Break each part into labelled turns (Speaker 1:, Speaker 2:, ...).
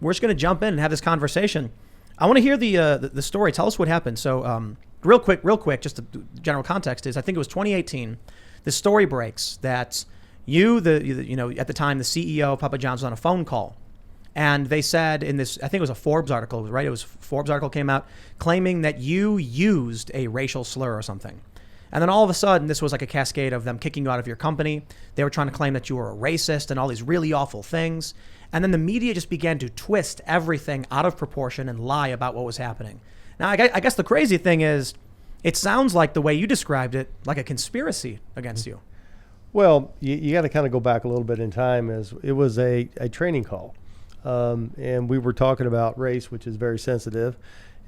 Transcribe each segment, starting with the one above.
Speaker 1: we're just going to jump in and have this conversation. I want to hear the story. Tell us what happened. So real quick, just the general context is, I think it was 2018. The story breaks that at the time, the CEO of Papa John's was on a phone call. And they said in this, I think it was a Forbes article, right? It was Forbes article came out claiming that you used a racial slur or something. And then all of a sudden, this was like a cascade of them kicking you out of your company. They were trying to claim that you were a racist and all these really awful things. And then the media just began to twist everything out of proportion and lie about what was happening. Now, I guess the crazy thing is, it sounds like the way you described it, like a conspiracy against you.
Speaker 2: Well, you got to kind of go back a little bit in time, as it was a training call. And we were talking about race, which is very sensitive,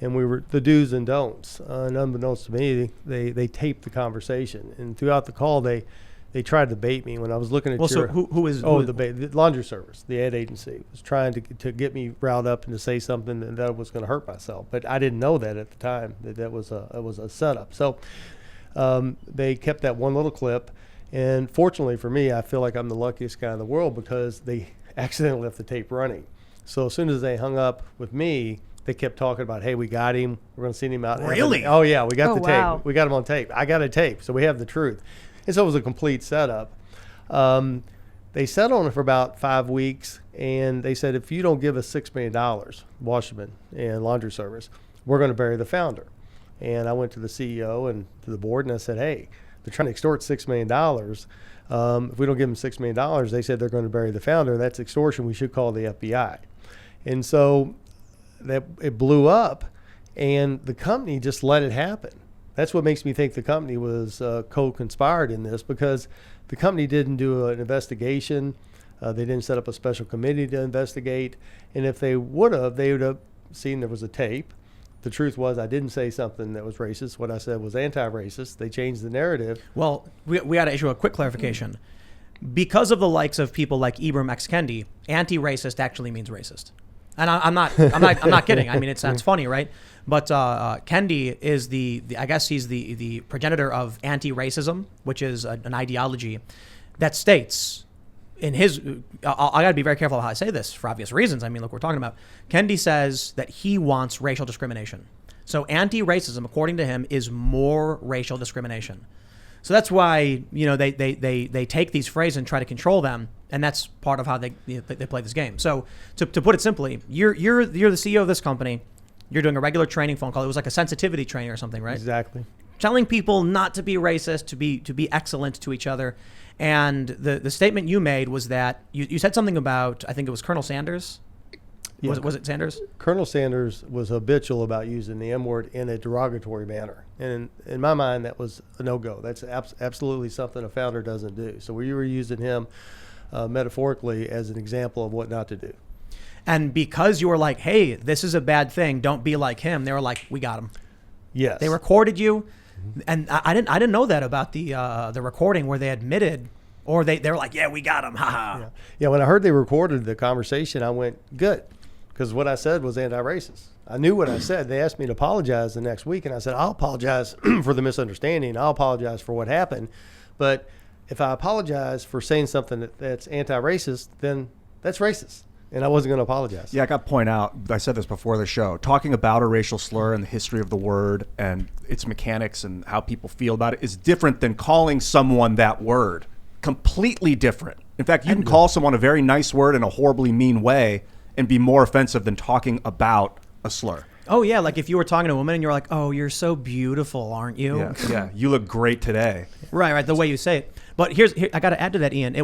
Speaker 2: and we were the do's and don'ts. And unbeknownst to me, they taped the conversation, and throughout the call, they tried to bait me when I was looking at
Speaker 1: so who is
Speaker 2: the laundry service, the ad agency was trying to get me riled up and to say something that was going to hurt myself, but I didn't know that at the time that was a setup. So they kept that one little clip, and fortunately for me, I feel like I'm the luckiest guy in the world because they accidentally left the tape running. So as soon as they hung up with me, they kept talking about, hey, we got him. We're going to send him out.
Speaker 1: Really?
Speaker 2: Oh, yeah, we got the
Speaker 3: wow.
Speaker 2: tape. We got him on tape. I got a tape, so we have the truth. And so it was a complete setup. They sat on it for about 5 weeks, and they said, if you don't give us $6 million, Washington and laundry service, we're going to bury the founder. And I went to the CEO and to the board, and I said, hey, they're trying to extort $6 million. If we don't give them $6 million, they said they're going to bury the founder. That's extortion. We should call the FBI. And so it blew up, and the company just let it happen. That's what makes me think the company was co-conspired in this, because the company didn't do an investigation. They didn't set up a special committee to investigate. And if they would have seen there was a tape. The truth was, I didn't say something that was racist. What I said was anti-racist. They changed the narrative.
Speaker 1: Well, we got to issue a quick clarification. Because of the likes of people like Ibram X. Kendi, anti-racist actually means racist. And I'm not kidding. I mean, it sounds funny, right? But Kendi is I guess he's the progenitor of anti-racism, which is an ideology that states in his, I got to be very careful how I say this for obvious reasons. I mean, look, we're talking about, Kendi says that he wants racial discrimination. So anti-racism, according to him, is more racial discrimination. So that's why, they take these phrases and try to control them. And that's part of how they play this game. So to put it simply, you're the CEO of this company. You're doing a regular training phone call. It was like a sensitivity training or something, right?
Speaker 2: Exactly.
Speaker 1: Telling people not to be racist, to be excellent to each other. And the statement you made was that you said something about, I think it was Colonel Sanders. Yeah. Was it Sanders?
Speaker 2: Colonel Sanders was habitual about using the M word in a derogatory manner. And in my mind, that was a no-go. That's absolutely something a founder doesn't do. So we were using him metaphorically as an example of what not to do.
Speaker 1: And because you were like, hey, this is a bad thing, don't be like him, they were like, we got him.
Speaker 2: Yes.
Speaker 1: They recorded you. And I didn't know that about the recording where they admitted, or they were like, yeah, we got him, haha.
Speaker 2: Yeah, when I heard they recorded the conversation, I went, good, because what I said was anti-racist. I knew what I said. They asked me to apologize the next week, and I said, I'll apologize for the misunderstanding. I'll apologize for what happened. But if I apologize for saying something that's anti-racist, then that's racist. And I wasn't going to apologize.
Speaker 4: Yeah, I got to point out, I said this before the show, talking about a racial slur and the history of the word and its mechanics and how people feel about it is different than calling someone that word. Completely different. In fact, you can call someone a very nice word in a horribly mean way and be more offensive than talking about a slur.
Speaker 1: Oh, yeah, like if you were talking to a woman and you're like, oh, you're so beautiful, aren't you?
Speaker 4: Yeah, you look great today.
Speaker 1: Right, the way you say it. But here I got to add to that, Ian.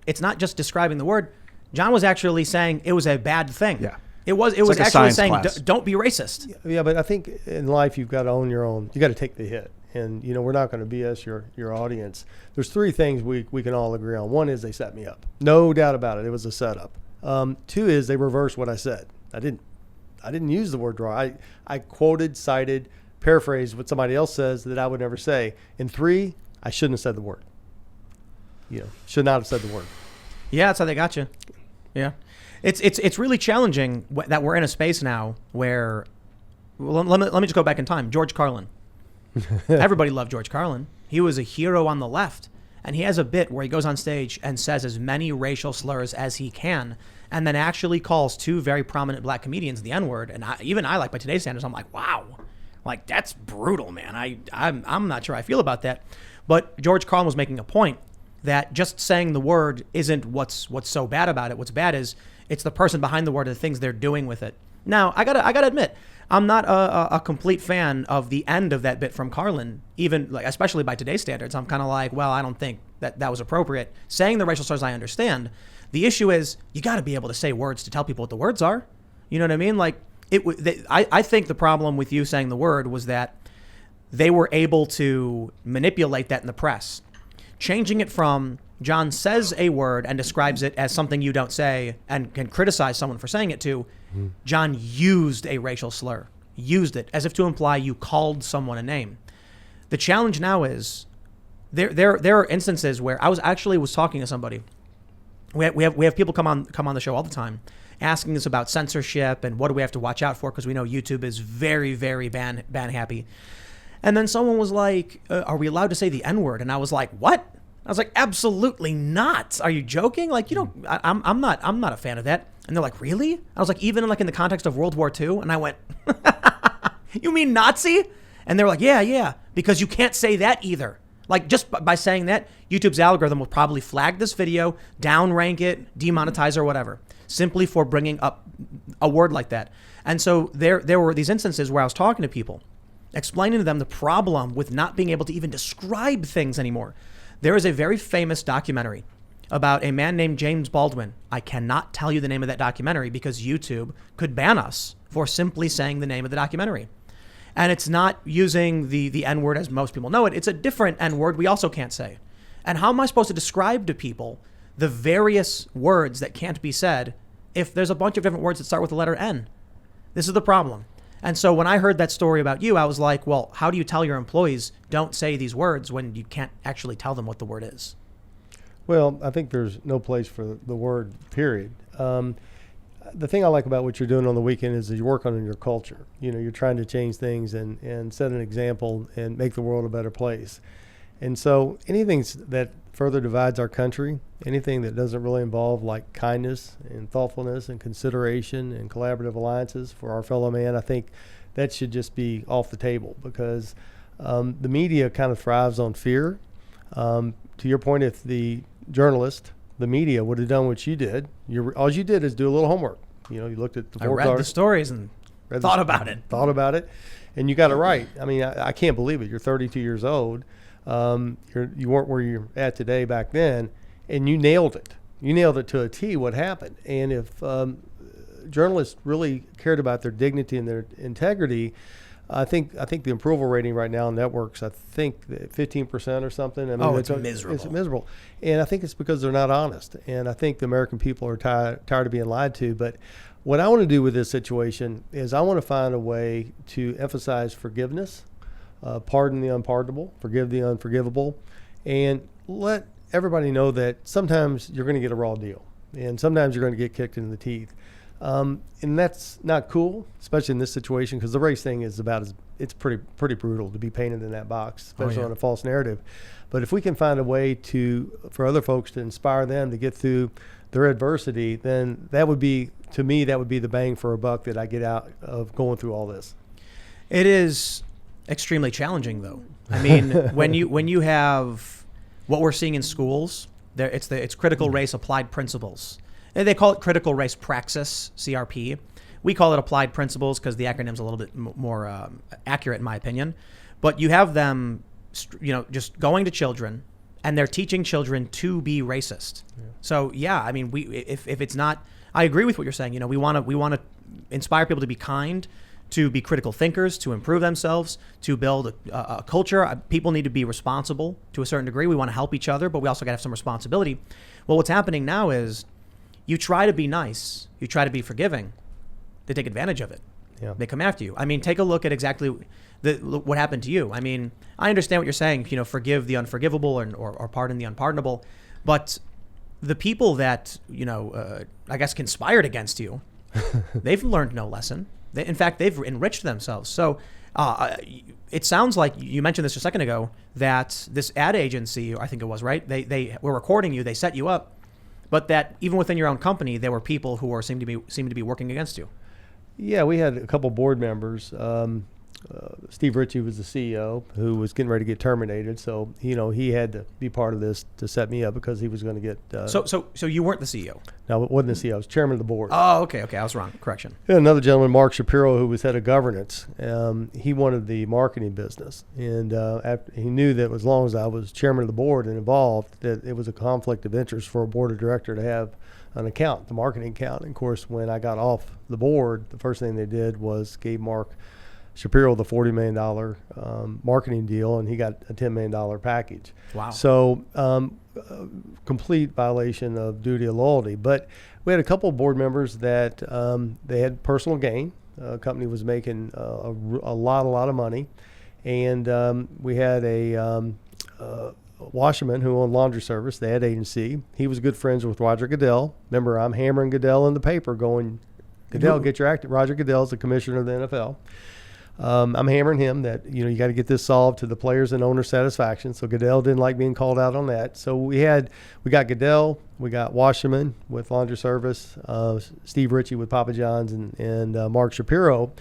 Speaker 1: It's not just describing the word. John was actually saying it was a bad thing.
Speaker 4: Yeah.
Speaker 1: It was
Speaker 4: like
Speaker 1: actually saying don't be racist.
Speaker 2: Yeah, but I think in life you've got to own your own. You got to take the hit. And, we're not going to BS your audience. There's three things we can all agree on. One is they set me up. No doubt about it. It was a setup. Two is they reversed what I said. I didn't use the word draw. I quoted, cited, paraphrased what somebody else says that I would never say. And three, I shouldn't have said the word. Should not have said the word.
Speaker 1: Yeah, that's how they got you. Yeah. It's really challenging that we're in a space now where, well, let me just go back in time. George Carlin. Everybody loved George Carlin. He was a hero on the left. And he has a bit where he goes on stage and says as many racial slurs as he can. and then actually calls two very prominent black comedians the N-word, and even I, like by today's standards, I'm like, wow, like that's brutal, man. I'm not sure I feel about that. But George Carlin was making a point that just saying the word isn't what's so bad about it. What's bad is it's the person behind the word and the things they're doing with it. Now, I gotta admit, I'm not a complete fan of the end of that bit from Carlin, even like, especially by today's standards. I'm kind of like, well, I don't think that was appropriate. Saying the racial slurs, I understand. The issue is you got to be able to say words to tell people what the words are. You know what I mean? Like I think the problem with you saying the word was that they were able to manipulate that in the press, changing it from John says a word and describes it as something you don't say and can criticize someone for saying it to. John used a racial slur, used it as if to imply you called someone a name. The challenge now is there are instances where I was talking to somebody. We have people come on the show all the time asking us about censorship and what do we have to watch out for, because we know YouTube is very, very ban happy. And then someone was like, are we allowed to say the N-word? And I was like, what? I was like, absolutely not. Are you joking? Like, you don't, I'm not a fan of that. And they're like, really? I was like, even like in the context of World War II? And I went, you mean Nazi? And they were like, yeah, because you can't say that either. Like, just by saying that, YouTube's algorithm will probably flag this video, downrank it, demonetize or whatever, simply for bringing up a word like that. And so there were these instances where I was talking to people, explaining to them the problem with not being able to even describe things anymore. There is a very famous documentary about a man named James Baldwin. I cannot tell you the name of that documentary because YouTube could ban us for simply saying the name of the documentary. And it's not using the N-word as most people know it. It's a different N-word we also can't say. And how am I supposed to describe to people the various words that can't be said if there's a bunch of different words that start with the letter N? This is the problem. And so when I heard that story about you, I was like, well, how do you tell your employees don't say these words when you can't actually tell them what the word is?
Speaker 2: Well, I think there's no place for the word, period. The thing I like about what you're doing on the weekend is that you work on your culture. You know, you're trying to change things and set an example and make the world a better place. And so anything that further divides our country, anything that doesn't really involve like kindness and thoughtfulness and consideration and collaborative alliances for our fellow man, I think that should just be off the table, because the media kind of thrives on fear. To your point, if the journalist, the media would have done what you did, all you did is do a little homework. You know, you looked at the
Speaker 1: I read the stories and thought about it, and you got it right. I mean, I can't believe it. You're 32 years old. You weren't where you're at today back then, and you nailed it. You nailed it to a T what happened. And if journalists really cared about their dignity and their integrity, I think the approval rating right now on networks, I think 15% or something. I mean, it's miserable.
Speaker 2: It's miserable. And I think it's because they're not honest. And I think the American people are tired of being lied to. But what I want to do with this situation is I want to find a way to emphasize forgiveness, pardon the unpardonable, forgive the unforgivable, and let everybody know that sometimes you're going to get a raw deal, and sometimes you're going to get kicked in the teeth. And that's not cool, especially in this situation, because the race thing is it's pretty brutal to be painted in that box, especially on a false narrative. But if we can find a way for other folks to inspire them to get through their adversity, then that would be the bang for a buck that I get out of going through all this.
Speaker 1: It is extremely challenging, though. I mean, when you have what we're seeing in schools, it's critical race applied principles. They call it critical race praxis, CRP. We call it applied principles because the acronym's a little bit more accurate, in my opinion. But you have them, just going to children, and they're teaching children to be racist. Yeah. So yeah, I mean, if it's not, I agree with what you're saying. We want to inspire people to be kind, to be critical thinkers, to improve themselves, to build a culture. People need to be responsible to a certain degree. We want to help each other, but we also got to have some responsibility. Well, what's happening now is you try to be nice, you try to be forgiving, they take advantage of it. Yeah. They come after you. I mean, take a look at exactly what happened to you. I mean, I understand what you're saying, forgive the unforgivable or pardon the unpardonable, but the people that, I guess conspired against you, they've learned no lesson. In fact, they've enriched themselves. So it sounds like you mentioned this a second ago, that this ad agency, I think it was, right? They were recording you, they set you up. but that even within your own company, there were people who seemed to be working against you.
Speaker 2: Yeah, we had a couple board members. Steve Ritchie was the CEO who was getting ready to get terminated. So, he had to be part of this to set me up because he was going to get.
Speaker 1: So you weren't the CEO?
Speaker 2: No, it wasn't the CEO. I was chairman of the board.
Speaker 1: Oh, okay. I was wrong. Correction.
Speaker 2: And another gentleman, Mark Shapiro, who was head of governance. He wanted the marketing business. And after, he knew that as long as I was chairman of the board and involved, that it was a conflict of interest for a board of director to have an account, the marketing account. And of course, when I got off the board, the first thing they did was gave Mark Shapiro the $40 million marketing deal, and he got a $10 million package.
Speaker 1: Wow.
Speaker 2: So complete violation of duty of loyalty. But we had a couple of board members that they had personal gain. The company was making a lot of money. And we had a washerman who owned laundry service, the ad agency. He was good friends with Roger Goodell. Remember, I'm hammering Goodell in the paper going, Goodell, get your act. Roger Goodell's the commissioner of the NFL. I'm hammering him that, you got to get this solved to the players and owner satisfaction. So Goodell didn't like being called out on that. So we got Goodell, we got Washerman with laundry service, Steve Ritchie with Papa John's, and Mark Shapiro.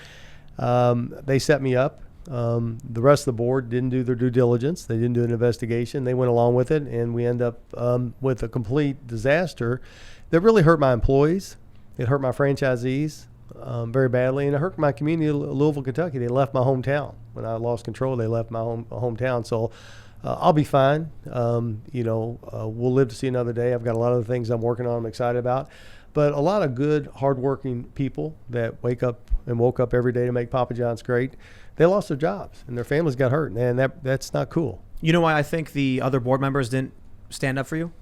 Speaker 2: They set me up. The rest of the board didn't do their due diligence. They didn't do an investigation. They went along with it, and we end up with a complete disaster that really hurt my employees. It hurt my franchisees very badly, and it hurt my community of Louisville, Kentucky. They left my hometown. When I lost control, they left my hometown. So I'll be fine. We'll live to see another day. I've got a lot of the things I'm working on I'm excited about. But a lot of good, hardworking people that woke up every day to make Papa John's great, they lost their jobs, and their families got hurt, and that's not cool.
Speaker 1: You know why I think the other board members didn't stand up for you?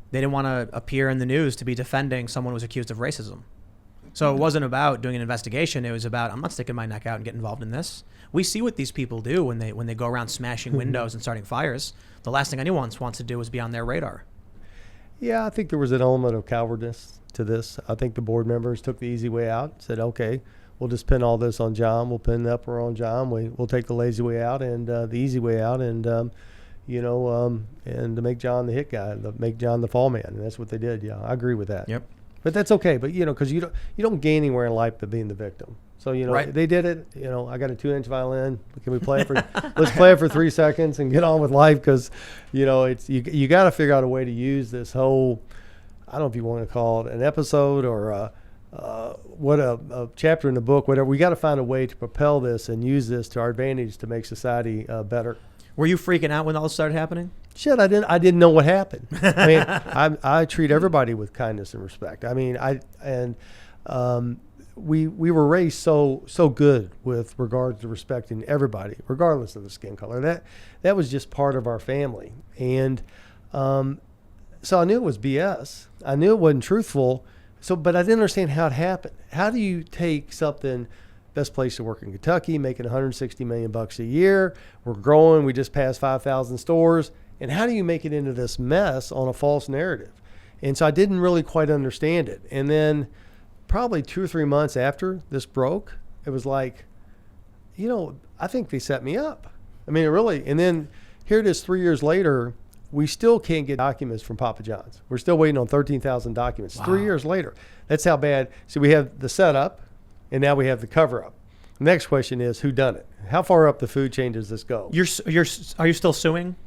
Speaker 1: They didn't want to appear in the news to be defending someone who was accused of racism. So it wasn't about doing an investigation. It was about, I'm not sticking my neck out and getting involved in this. We see what these people do when they go around smashing windows and starting fires. The last thing anyone wants to do is be on their radar.
Speaker 2: Yeah, I think there was an element of cowardice to this. I think the board members took the easy way out, said, okay, we'll just pin all this on John. We'll pin the upper on John. We'll take the lazy way out and the easy way out, and and to make John the hit guy, make John the fall man. And that's what they did. Yeah, I agree with that.
Speaker 1: Yep.
Speaker 2: But that's okay. But, because you don't gain anywhere in life by being the victim. So,
Speaker 1: right.
Speaker 2: They did it. I got a 2-inch violin. Can we play it let's play it for 3 seconds and get on with life. Because, it's, you got to figure out a way to use this whole, I don't know if you want to call it an episode or a chapter in the book, whatever. We got to find a way to propel this and use this to our advantage to make society better.
Speaker 1: Were you freaking out when all this started happening?
Speaker 2: Shit, I didn't know what happened. I mean, I treat everybody with kindness and respect. I mean, we were raised so good with regards to respecting everybody, regardless of the skin color. That was just part of our family, and so I knew it was BS. I knew it wasn't truthful. But I didn't understand how it happened. How do you take something? Best place to work in Kentucky, making $160 million a year. We're growing. We just passed 5,000 stores. And how do you make it into this mess on a false narrative? And so I didn't really quite understand it. And then probably 2 or 3 months after this broke, it was like, I think they set me up. I mean, it really. And then here it is 3 years later, we still can't get documents from Papa John's. We're still waiting on 13,000 documents. Wow. 3 years later. That's how bad. So we have the setup. And now we have the cover-up. The next question is, who done it? How far up the food chain does this go?
Speaker 1: Are you still suing?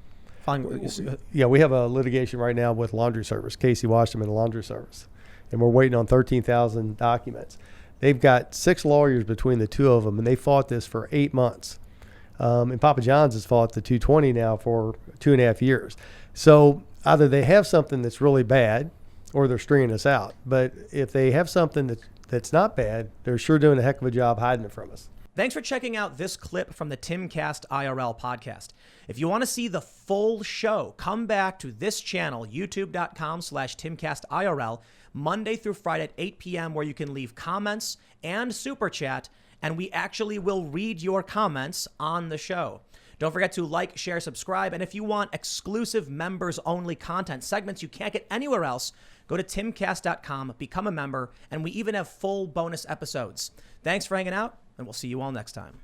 Speaker 2: Yeah, we have a litigation right now with laundry service, Casey Washington Laundry Service, and we're waiting on 13,000 documents. They've got 6 lawyers between the two of them, and they fought this for 8 months. And Papa John's has fought the 220 now for 2.5 years. So either they have something that's really bad, or they're stringing us out. But if they have something that's not bad, they're sure doing a heck of a job hiding it from us.
Speaker 1: Thanks for checking out this clip from the Timcast IRL podcast. If you want to see the full show, come back to this channel, youtube.com/TimcastIRL, Monday through Friday at 8 p.m., where you can leave comments and super chat, and we actually will read your comments on the show. Don't forget to like, share, subscribe, and if you want exclusive members-only content, segments you can't get anywhere else, go to timcast.com, become a member, and we even have full bonus episodes. Thanks for hanging out, and we'll see you all next time.